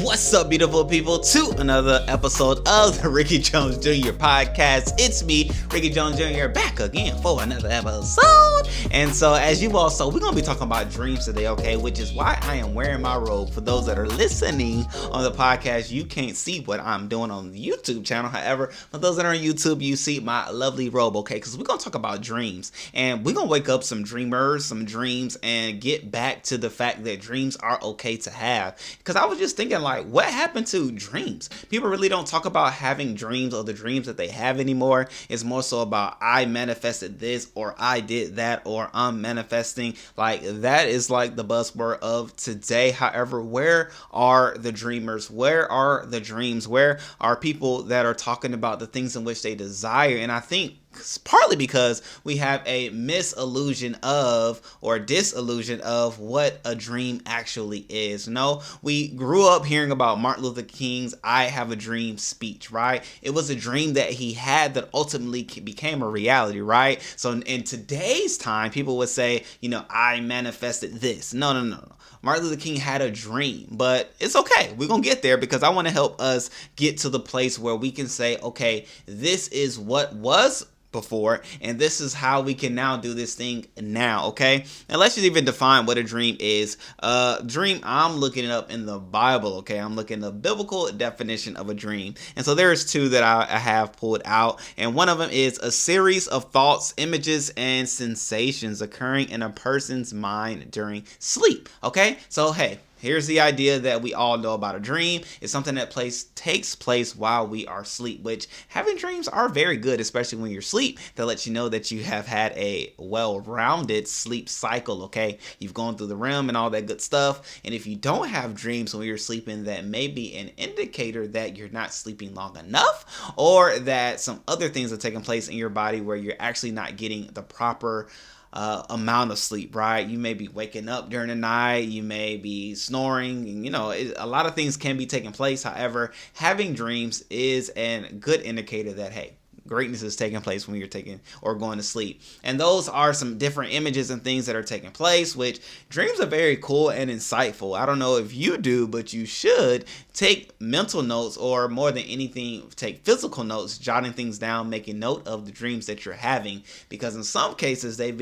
What's up, beautiful people, to another episode of the Ricky Jones Jr. podcast. It's me, Ricky Jones Jr., back again for another episode. And so, as you all saw, we're going to be talking about dreams today, okay? Which is why I am wearing my robe. For those that are listening on the podcast, you can't see what I'm doing on the YouTube channel. However, for those that are on YouTube, you see my lovely robe, okay? Because we're going to talk about dreams. And we're going to wake up some dreamers, some dreams, and get back to the fact that dreams are okay to have. Because I was just thinking, like, what happened to dreams? People really don't talk about having dreams or the dreams that they have anymore. It's more so about I manifested this, or I did that, or I'm manifesting. Like, that is like the buzzword of today. However, where are the dreamers? Where are the dreams? Where are people that are talking about the things in which they desire? And I think partly because we have a misillusion of or disillusion of what a dream actually is. No, we grew up hearing about Martin Luther King's I Have a Dream speech, right? It was a dream that he had that ultimately became a reality, right? So in today's time, people would say, I manifested this. No. Martin Luther King had a dream, but it's okay. We're going to get there because I want to help us get to the place where we can say, okay, this is what was before, and this is how we can now do this thing now, okay? And let's just even define what a dream is. Dream, I'm looking it up in the Bible, okay? I'm looking at the biblical definition of a dream. And so there's two that I have pulled out, and one of them is a series of thoughts, images, and sensations occurring in a person's mind during sleep, okay? So, hey, here's the idea that we all know about a dream. It's something that takes place while we are asleep, which having dreams are very good, especially when you're asleep. That lets you know that you have had a well-rounded sleep cycle, okay? You've gone through the REM and all that good stuff. And if you don't have dreams when you're sleeping, that may be an indicator that you're not sleeping long enough, or that some other things are taking place in your body where you're actually not getting the proper amount of sleep, right? You may be waking up during the night, you may be snoring, and a lot of things can be taking place. However, having dreams is a good indicator that, hey, greatness is taking place when you're taking or going to sleep. And those are some different images and things that are taking place, which dreams are very cool and insightful. I don't know if you do, but you should take mental notes, or more than anything, take physical notes, jotting things down, making note of the dreams that you're having, because in some cases they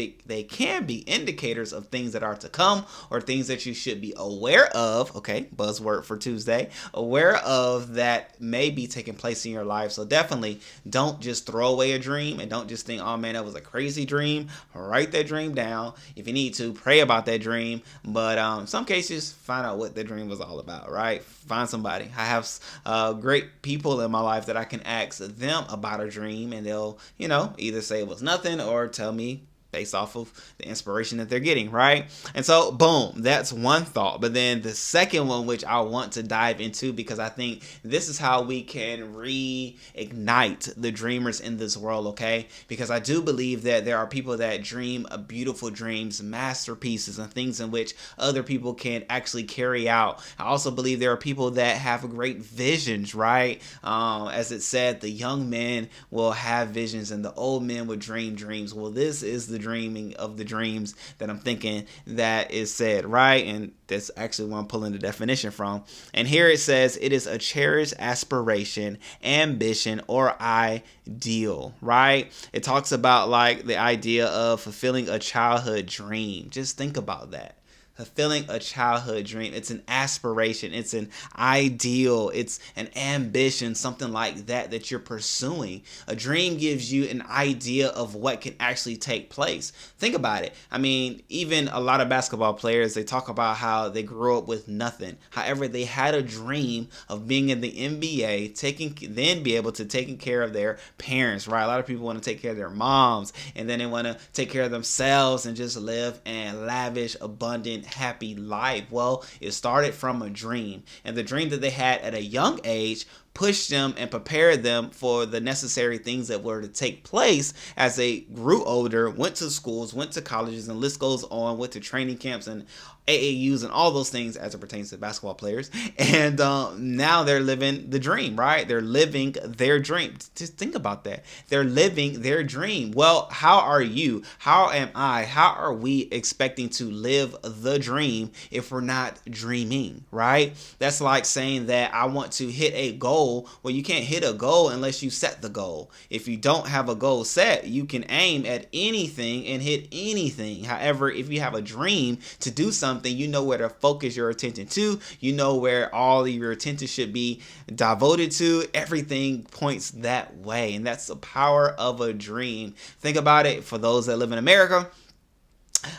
can be indicators of things that are to come, or things that you should be aware of, okay, buzzword for Tuesday, aware of that may be taking place in your life. So definitely don't just throw away a dream, and don't just think, oh man, that was a crazy dream. Write that dream down. If you need to, pray about that dream, but in some cases, find out what the dream was all about, right? Find somebody. I have great people in my life that I can ask them about a dream, and they'll, either say it was nothing or tell me based off of the inspiration that they're getting, right? And so, boom, that's one thought. But then the second one, which I want to dive into, because I think this is how we can reignite the dreamers in this world, okay? Because I do believe that there are people that dream beautiful dreams, masterpieces, and things in which other people can actually carry out. I also believe there are people that have great visions, right? As it said, the young men will have visions and the old men will dream dreams. Well, this is the dreaming of the dreams that I'm thinking that is said, right? And that's actually where I'm pulling the definition from. And here it says, it is a cherished aspiration, ambition, or ideal, right? It talks about like the idea of fulfilling a childhood dream. Just think about that. Fulfilling a childhood dream. It's an aspiration. It's an ideal. It's an ambition, something like that you're pursuing. A dream gives you an idea of what can actually take place. Think about it. I mean, even a lot of basketball players, they talk about how they grew up with nothing. However, they had a dream of being in the NBA, then be able to take care of their parents, right? A lot of people want to take care of their moms, and then they want to take care of themselves and just live an lavish, abundant, happy life. Well, it started from a dream, and the dream that they had at a young age push them and prepare them for the necessary things that were to take place as they grew older, went to schools, went to colleges, and list goes on, went to training camps and AAUs and all those things as it pertains to basketball players. And now they're living the dream, right? They're living their dream. Just think about that. They're living their dream. Well, how are you? How am I? How are we expecting to live the dream if we're not dreaming, right? That's like saying that I want to hit a goal. Well, you can't hit a goal unless you set the goal. If you don't have a goal set, you can aim at anything and hit anything. However, if you have a dream to do something, you know where to focus your attention to. You know where all of your attention should be devoted to. Everything points that way, and that's the power of a dream. Think about it. For those that live in America,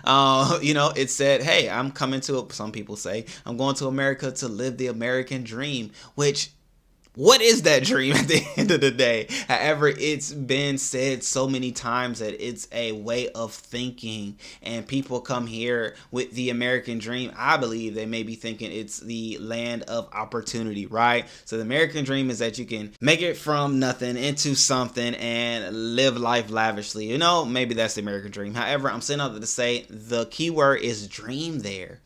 it said, hey, I'm coming to, some people say, I'm going to America to live the American dream, which, what is that dream at the end of the day? However, it's been said so many times that it's a way of thinking, and people come here with the American dream. I believe they may be thinking it's the land of opportunity, right? So the American dream is that you can make it from nothing into something and live life lavishly. Maybe that's the American dream. However, I'm saying all that to say the key word is dream there.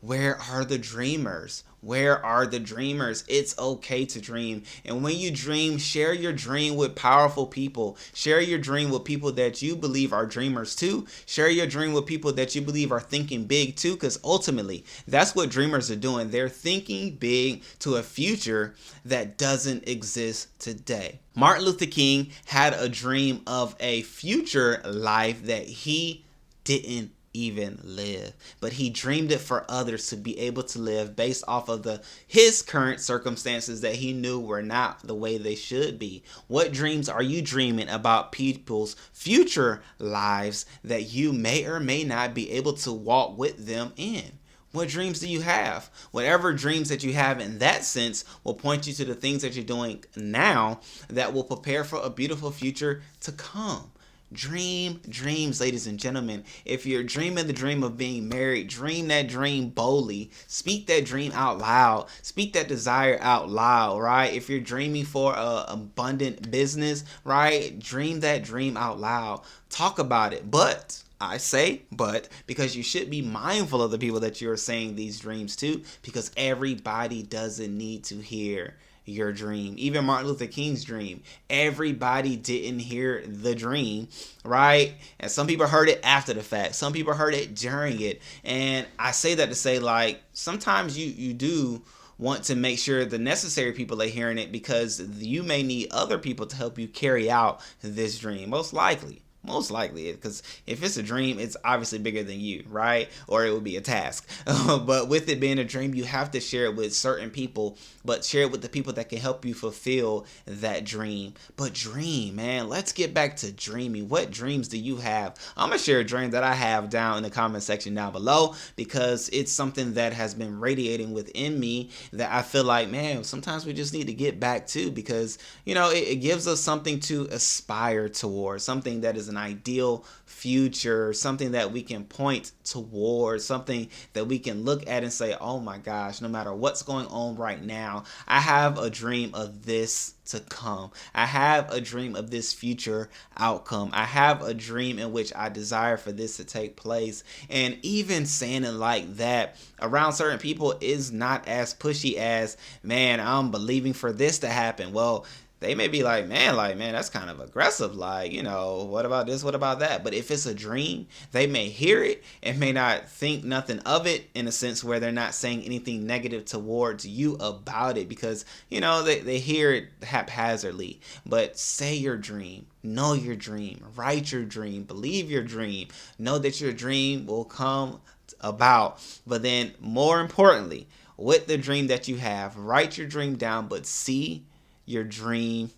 Where are the dreamers? Where are the dreamers? It's okay to dream. And when you dream, share your dream with powerful people. Share your dream with people that you believe are dreamers too. Share your dream with people that you believe are thinking big too, because ultimately, that's what dreamers are doing. They're thinking big to a future that doesn't exist today. Martin Luther King had a dream of a future life that he didn't even live, but he dreamed it for others to be able to live based off of his current circumstances that he knew were not the way they should be. What dreams are you dreaming about people's future lives that you may or may not be able to walk with them in? What dreams do you have? Whatever dreams that you have in that sense will point you to the things that you're doing now that will prepare for a beautiful future to come. Dream dreams, ladies and gentlemen. If you're dreaming the dream of being married, dream that dream boldly. Speak that dream out loud. Speak that desire out loud, right? If you're dreaming for an abundant business, right? Dream that dream out loud. Talk about it. But I say but because you should be mindful of the people that you're saying these dreams to, because everybody doesn't need to hear your dream. Even Martin Luther King's dream, everybody didn't hear the dream, right? And some people heard it after the fact. Some people heard it during it. And I say that to say, like, sometimes you do want to make sure the necessary people are hearing it, because you may need other people to help you carry out this dream. Most likely, because if it's a dream, it's obviously bigger than you, right? Or it would be a task. But with it being a dream, you have to share it with certain people, but share it with the people that can help you fulfill that dream. But dream, man, let's get back to dreaming. What dreams do you have? I'm going to share a dream that I have down in the comment section down below, because it's something that has been radiating within me that I feel like, man, sometimes we just need to get back to, because, it gives us something to aspire towards, something that is an ideal future, something that we can point towards, something that we can look at and say, oh my gosh, no matter what's going on right now, I have a dream of this to come. I have a dream of this future outcome. I have a dream in which I desire for this to take place. And even saying it like that around certain people is not as pushy as, man, I'm believing for this to happen. Well, they may be like, man, that's kind of aggressive. Like, what about this? What about that? But if it's a dream, they may hear it and may not think nothing of it, in a sense where they're not saying anything negative towards you about it, because, they hear it haphazardly. But say your dream, know your dream, write your dream, believe your dream, know that your dream will come about. But then more importantly, with the dream that you have, write your dream down, but see your dream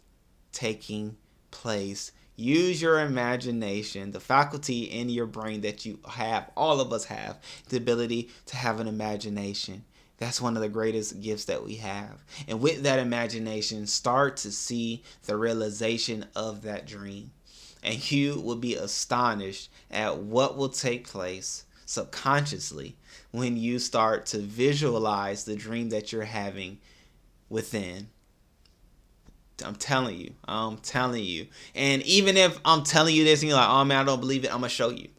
taking place. Use your imagination, the faculty in your brain that you have, all of us have, the ability to have an imagination. That's one of the greatest gifts that we have. And with that imagination, start to see the realization of that dream. And you will be astonished at what will take place subconsciously when you start to visualize the dream that you're having within. I'm telling you. I'm telling you. And even if I'm telling you this and you're like, oh man, I don't believe it, I'm going to show you.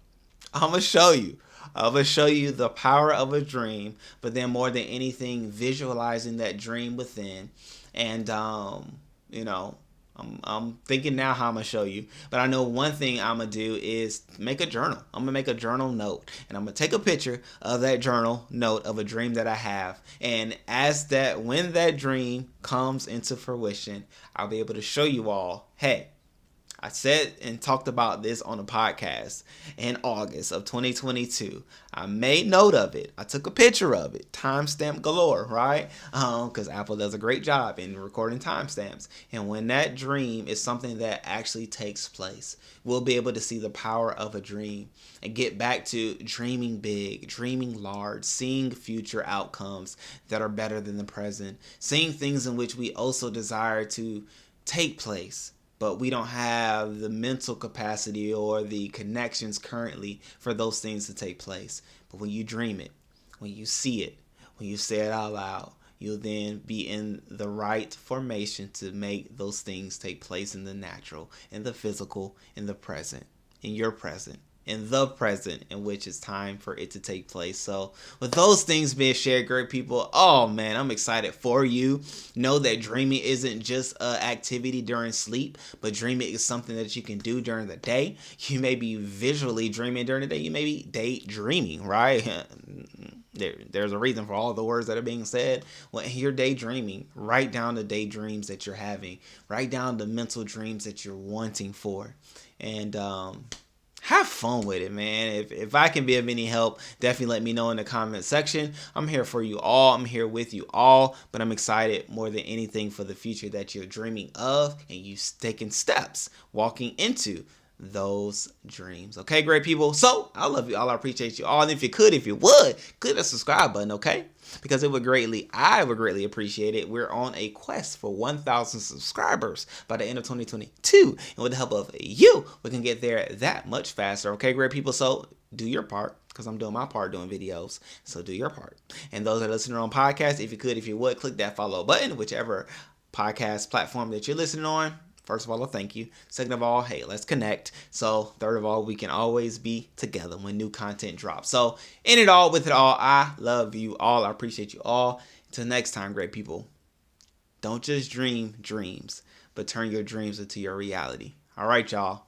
I'm going to show you. I'm going to show you the power of a dream, but then more than anything, visualizing that dream within. And, you know, I'm thinking now how I'm going to show you. But I know one thing I'm going to do is make a journal. I'm going to make a journal note. And I'm going to take a picture of that journal note of a dream that I have. And when that dream comes into fruition, I'll be able to show you all, hey, I said and talked about this on a podcast in August of 2022. I made note of it. I took a picture of it. Timestamp galore, right? Because Apple does a great job in recording timestamps. And when that dream is something that actually takes place, we'll be able to see the power of a dream and get back to dreaming big, dreaming large, seeing future outcomes that are better than the present, seeing things in which we also desire to take place, but we don't have the mental capacity or the connections currently for those things to take place. But when you dream it, when you see it, when you say it out loud, you'll then be in the right formation to make those things take place in the natural, in the physical, in the present, in your present, in the present in which it's time for it to take place. So with those things being shared, great people, oh man, I'm excited for you. Know that dreaming isn't just an activity during sleep, but dreaming is something that you can do during the day. You may be visually dreaming during the day. You may be daydreaming, right? There's a reason for all the words that are being said. When you're daydreaming, write down the daydreams that you're having. Write down the mental dreams that you're wanting for. And have fun with it, man. If I can be of any help, definitely let me know in the comment section. I'm here for you all. I'm here with you all. But I'm excited more than anything for the future that you're dreaming of and you taking steps walking into those dreams. Okay, great people. So I love you all. I appreciate you all. And if you would, click the subscribe button, okay? Because I would greatly appreciate it. We're on a quest for 1,000 subscribers by the end of 2022. And with the help of you, we can get there that much faster. Okay, great people. So do your part, because I'm doing my part doing videos. So do your part. And those that are listening on podcasts, if you would, click that follow button, whichever podcast platform that you're listening on. First of all, thank you. Second of all, hey, let's connect. So third of all, we can always be together when new content drops. So in it all, with it all, I love you all. I appreciate you all. Until next time, great people. Don't just dream dreams, but turn your dreams into your reality. All right, y'all.